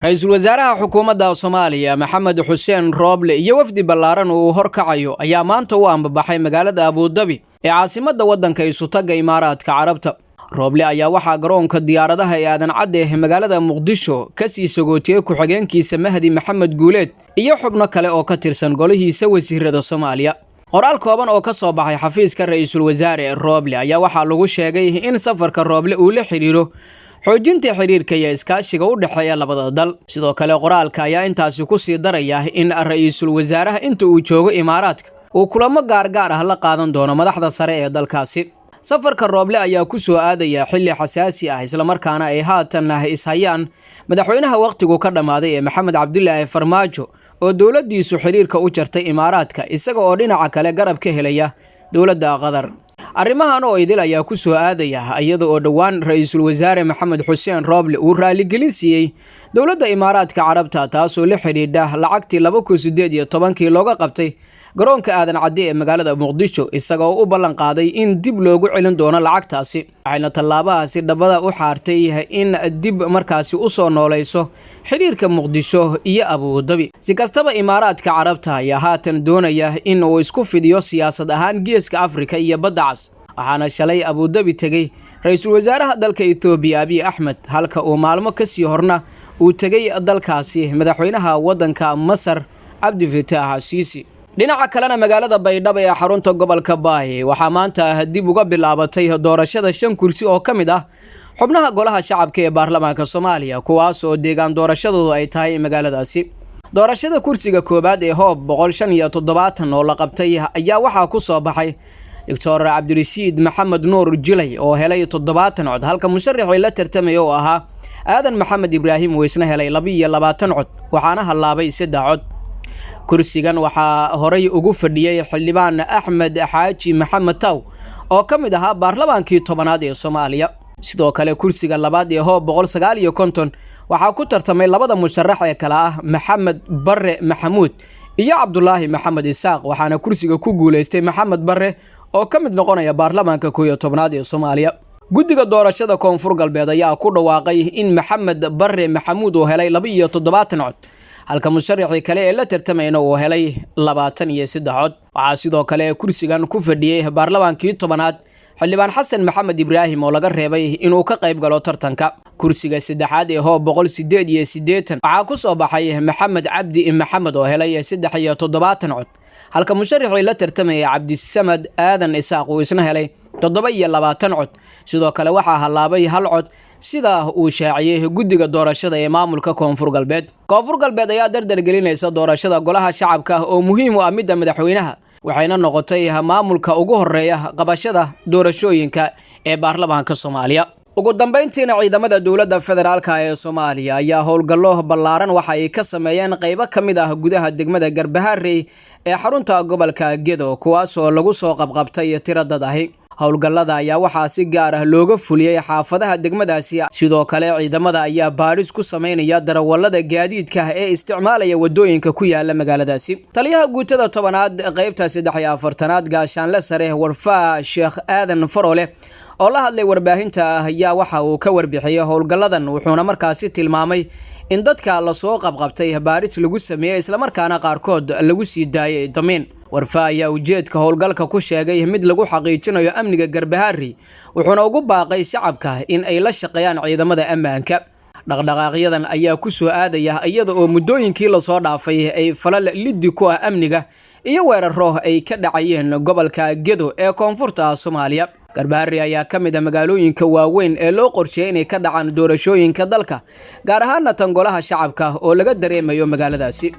Ra'iisul Wasaaraha Xukuumadda Soomaaliya Maxamed Xuseen Rooble iyo wafdi ballaaran oo horkacayo ayaa maanta u ambabaxay magaalada Abu Dhabi ee caasimadda waddanka Isutaga Imaaraadka Carabta. Rooble ayaa waxaa garoonka diyaaradaha ee Aadan Cadde ee magaalada Muqdisho ka sii sagootiyay ku-xigeenkiisa Mahdi Maxamed Guuleed iyo xubno kale oo ka tirsan golihiisa wasiirada Soomaaliya. qoraal kooban oo ka soo baxay xafiiska Ra'iisul Wasaare Rooble ayaa waxaa lagu sheegay in safarka Rooble uu la xiriiro xoojinta xiriirka iyo iskaashiga u dhaxeeya labada dal. Sidoo kale qoraalka ayaa intaasi ku sii daraya in Ra'iisul Wasaaraha inta uu joogo Imaaraadka uu kulamo gaar ah la qaadan doono madaxda sare ee dalkaasi. safarka Rooble ayaa ku soo aadaya xilli xasaasi ah isla markaana ay haatan ishayaan madaxweynaha waqtigu ka dhamaaday ee Maxamed Cabdullaahi Farmaajo oo dawladdiisu xiriirka u jartay Imaaraadka isaga oo dhinaca kale garab ka helaya dawladda Qatar. arrimahan oo idil ayaa ku soo aadaya iyada oo dhawaan Ra'iisul Wasaare Maxamed Xuseen Rooble uu raaligelin siiyay dawladda Imaaraadka Carabta taasoo la xiriirta lacagtii 2018 looga qabtay garoonka Aadan Cadde ee magaalada Muqdisho isaga oo u ballan qaaday in dib loogu celin doono lacagtaasi. waxayna tallaabahaasi dhabada u xaartay in dib markaasi u soo nooleyso xiriirka Muqdisho iyo Abu Dhabi. si kastaba Imaaraadka Carabta ayaa haatan doonaya in uu isku fidiyo siyaasad ahaan geeska Afrika iyo Badda Cas. waxaana shalay Abu Dhabi tagay Ra'iisul Wasaaraha dalka Itoobiya Abiy Ahmed halka uu maalmo ka sii horna uu tagay dalkaasi madaxweynaha waddanka Masar Abdi Fattah Sisi. dhinaca kalena magaalada Baydhabo ee xarunta gobolka Baay waxaa maanta dib uga bilaabatay doorashada 5 kursi oo kamid ah xubnaha golaha shacabka ee baarlamaanka Soomaaliya kuwaas oo deegaan doorashadoodu ay tahay magaaladaasi. doorashada kursiga koobaad ee Hoob 157 oo la qabtay ayaa waxaa ku soo baxay Dr. Cabdirashiid Maxamed Nuur Jilay oo helay 70 cod halka musharaxii la tartamay oo ahaa Aadan Maxamed Ibraahim oo isna helay 22 cod waxaana halaabay 3 cod. kursigan waxaa horay ugu fadhiyay xildhibaan Axmed Xaaji Maxamed Taw oo kamid ahaa baarlamaankii 10aad ee Soomaaliya. sidoo kale kursiga labaad ee Hoob 159 waxaa ku tartamay labada musharax ee kala ah Maxamed Barre Maxamuud iyo Cabdullaahi Maxamed Isaaq waxaana kursiga ku guuleystay Maxamed Barre oo kamid noqonaya baarlamaanka 11aad ee Soomaaliya. guddiga doorashada Koonfur Galbeed ayaa ku dhawaaqay in Maxamed Barre Maxamuud uu helay 27 cod halka musharaxii kale ee la tartamayna uu helay 23 cod. waxaa sidoo kale kursigan ku fadhiyay baarlamaankii 10aad xildhibaan Xasan Maxamed Ibraahim oo laga reebay inuu ka qayb galo tartanka. kursiga saddexaad ee Hoob 188 waxaa ku soo baxay Maxamed Cabdi Maxamed oo helay 73 cod halka musharaxii la tartamay Cabdisamad Aadan Isaaq uu isna helay 27 cod. sidoo kale waxaa halaabay 1 cod sida uu shaaciyay guddiga doorashada ee maamulka Koonfur Galbeed. Koonfur Galbeed ayaa dardar gelinaysa doorashada golaha shacabka oo muhiim u ah midda madaxweynaha waxayna noqotay maamulka ugu horeeya qabashada doorashooyinka ee baarlamaanka Soomaaliya. ugu dambeyntiina ciidamada dawladda federaalka ee Soomaaliya ayaa howlgallo ballaaran waxa ay ka sameeyeen qaybo kamid ah gudaha degmada Garbaharey ee xarunta gobolka Gedo kuwaas oo lagu soo qabqabtay tiro dad ah. howlgallada ayaa waxaa si gaar ah looga fuliyay xaafadaha degmadaasi. sidoo kale ciidamada ayaa baaris ku sameynaya darawallada gaadiidka ee isticmaalaya wadooyinka ku yaala magaaladaasi. taliyaha guutada 10aad qaybta 43aad gaashaanle sare Warfaa Sheekh Aadan Farole oo la hadlay warbaahinta ayaa waxa uu ka warbixiyay howlgalladan wuxuuna markaasi tilmaamay in dadka la soo qabqabtay baaris lagu sameeyay isla markaana qaarkood lagu sii daayay damiin. Warfaa ayaa ujeedka howlgalka ku sheegay mid lagu xaqiijinayo amniga Garbaharey wuxuuna ugu baaqay shacabka in ay la shaqeeyaan ciidamada ammaanka. dhaqdhaqaaqyadan ayaa ku soo aadaya iyada oo muddooyinkii la soo dhaafay ay falal liddi ku ah amniga iyo weeraro ay ka dhacayeen gobolka Gedo ee koonfurta Soomaaliya. Garbaharey ayaa kamid ah magaalooyinka waaweyn ee loo qorsheeyay inay ka dhacaan doorashooyinka dalka gaar ahaan tan golaha shacabka oo laga dareemayo magaaladaasi.